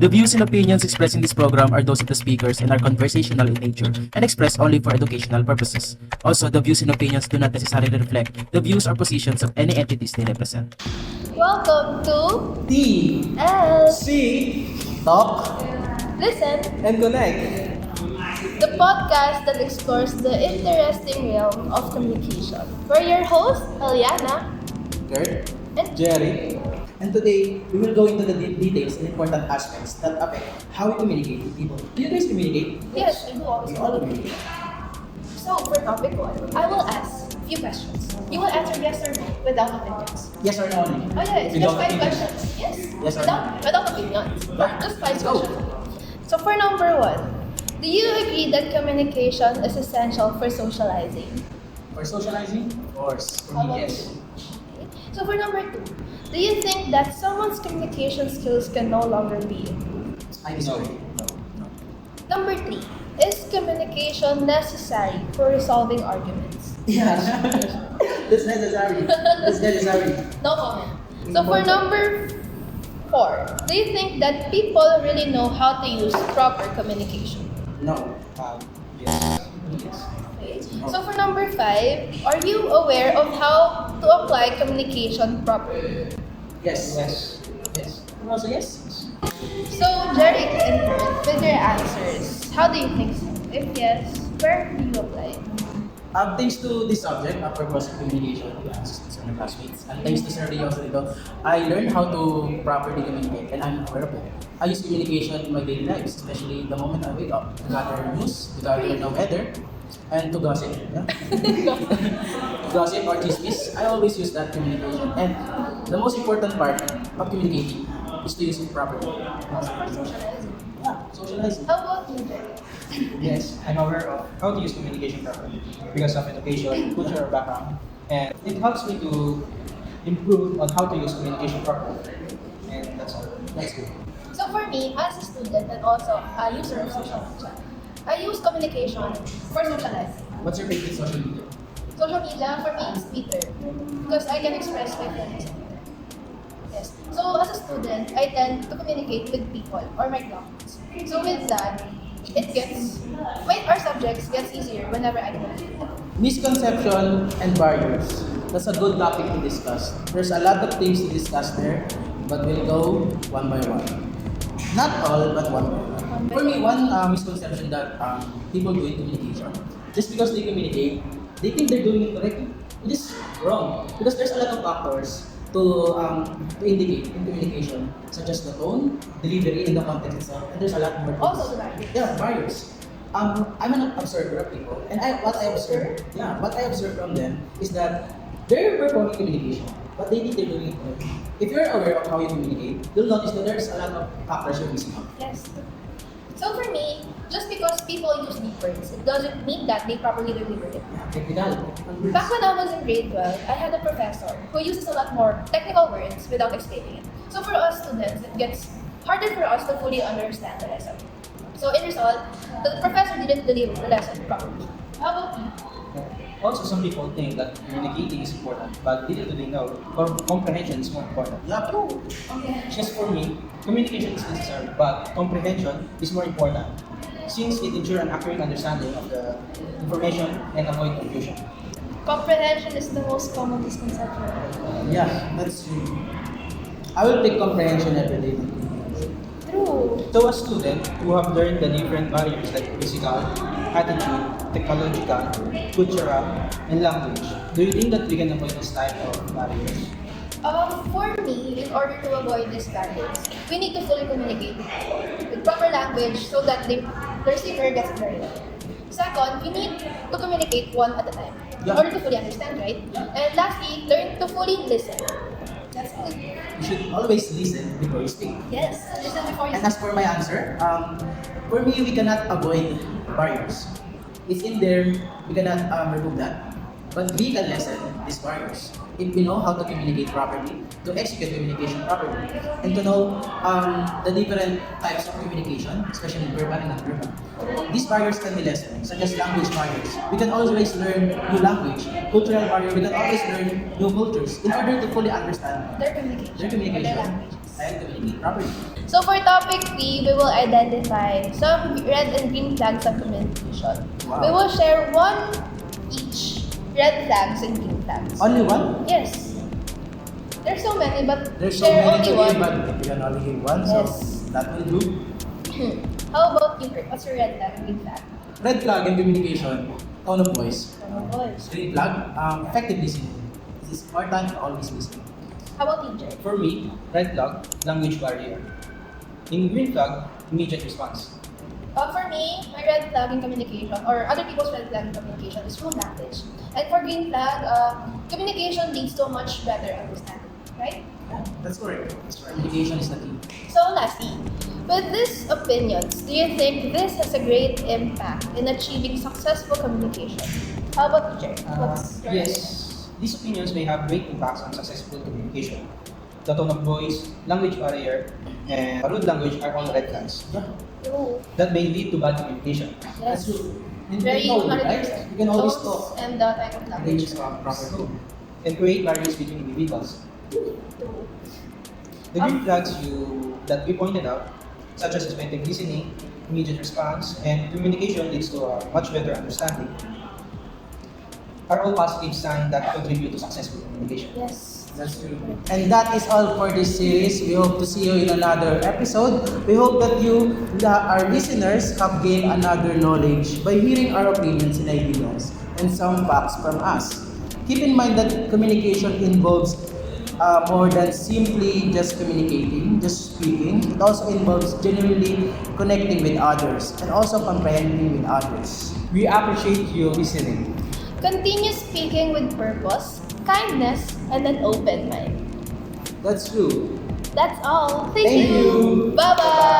The views and opinions expressed in this program are those of the speakers and are conversational in nature and expressed only for educational purposes. Also, the views and opinions do not necessarily reflect the views or positions of any entities they represent. Welcome to TLC. Talk Listen, and Connect. the podcast that explores the interesting realm of communication. We're your hosts, Eliana, Kurt, and Jerry. And today, we will go into the deep details and important aspects that affect how we communicate with people. Do you guys communicate? yes, we do also. We all communicate. So for topic 1, I will ask a few questions. You will answer yes or no without opinions. Yes or no only? Oh yeah, it's just Without 5 opinions. questions. Yes, Yes or without opinions. Just 5 Let's go. questions. So for number 1, do you agree that communication is essential for socializing? For socializing? Of course. For How me, about yes. you? So for number 2, do you think that someone's communication skills can no longer be improved? I disagree. No. Number 3, is communication necessary for resolving arguments? Yeah. That's necessary. That's necessary. No comment. So for number 4, do you think that people really know how to use proper communication? No. Yes. Yes. Okay. So for number 5, are you aware of how to apply communication properly? Yes. Yes. Yes. Also yes. So Jerry and Kurt, with your answers, how do you think so? If yes, where do you apply? Thanks to this subject, purpose of communication, to my classmates, and thanks to Sir Rio also dito, I learned how to properly communicate, and I'm aware of it. I use communication in my daily life, especially the moment I wake up, to gather news, to gather the weather, and to gossip. Yeah? Gossip or chismis, I always use that communication. And the most important part of communicating is to use it properly. Also for socializing. Yeah, socializing. How about you, Jerry? Yes, I'm aware of how to use communication properly because of education, cultural background, and it helps me to improve on how to use communication properly. And that's all. That's good. So for me, as a student and also a user of social media, I use communication for socializing. What's your favorite social media? Social media for me is Twitter because I can express my feelings on Twitter. Yes. So as a student, I tend to communicate with people or my classmates. So with that, our subjects gets easier whenever I communicate. Misconception and barriers. That's a good topic to discuss. There's a lot of things to discuss there, but we'll go one by one. Not all, but one by one. For me, one misconception that people do in communication, just because they communicate, they think they're doing it correctly. It is wrong because there's a lot of factors to indicate in communication, such as the tone, delivery, and the context itself. And there's a lot more. Also the barriers. Yeah, barriers. I'm an observer of people, and what I observe from them is that they're performing communication, but they think they're doing it correctly. If you're aware of how you communicate, you'll notice that there's a lot of factors you're missing out. Yes. So for me, just because people use deep words, it doesn't mean that they properly deliver it. Yeah, technical. Back when I was in grade 12, I had a professor who uses a lot more technical words without explaining it. So for us students, it gets harder for us to fully understand the lesson. So in result, the professor didn't deliver the lesson properly. How about you? Also, some people think that communicating is important, but little do they know comprehension is more important. Yeah, True. Okay. Just for me, communication is necessary, but comprehension is more important since it ensures an accurate understanding of the information and avoid confusion. Comprehension is the most common misconception. yeah, that's true. I will pick comprehension every day. True. So, as students who have learned the different barriers like physical, attitude, technological, cultural, and language, do you think that we can avoid this type of barriers? For me, in order to avoid these barriers, we need to fully communicate with people with proper language so that the receiver gets it very well. Second, we need to communicate one at a time in order to fully understand, right? And lastly, learn to fully listen. That's it. You should always listen before you speak. Yes, listen before you And as for my answer, for me, we cannot avoid barriers. It's in there, we cannot remove that. But we can lessen these barriers if we know how to communicate properly, to execute communication properly, and to know the different types of communication, especially verbal and non-verbal. These barriers can be lessened, such as language barriers. We can always learn new language. Cultural barrier, we can always learn new cultures in order to fully understand their communication. their communication. Their languages. and communicate properly. So for topic B, we will identify some red and green flags of communication. Wow. We will share one each, red flags and green flags. Only one? Yes. There's so many, but There's so share many only to one. give, but we can only give one, Yes. so that will do. How about you, Kurt? What's your red flag and green flag? Red flag in communication, tone of voice. Tone of voice. Green flag, effective listening. This is important, always listening. How about you, Jay? For me, red flag, language barrier. In green flag, immediate response. For me, my red flag in communication, or other people's red flag in communication, is full language. And for green flag, communication leads to a much better understanding, right? Yeah, that's correct. Communication is the key. So lastly, with these opinions, do you think this has a great impact in achieving successful communication? How about you, Jay? What's your opinion? Yes, these opinions may have great impacts on successful communication. The tone of voice, language barrier, and rude language are all red flags Yeah, Ooh, that may lead to bad communication. that's yes. true. In Very technology, 100%. right? You can always Tones talk. and the type of They language. use proper tone. And create barriers between individuals. True. The green flags that we pointed out, such as effective listening, immediate response, and communication leads to a much better understanding, are all positive signs that contribute to successful communication. Yes. That's true. And that is all for this series. We hope to see you in another episode. We hope that you, our listeners, have gained another knowledge by hearing our opinions and ideas and some facts from us. Keep in mind that communication involves more than simply just communicating, just speaking. It also involves genuinely connecting with others and also comprehending with others. We appreciate you listening. Continue speaking with purpose, kindness, and an open mind. That's true. That's all. Thank Thank you. Bye-bye.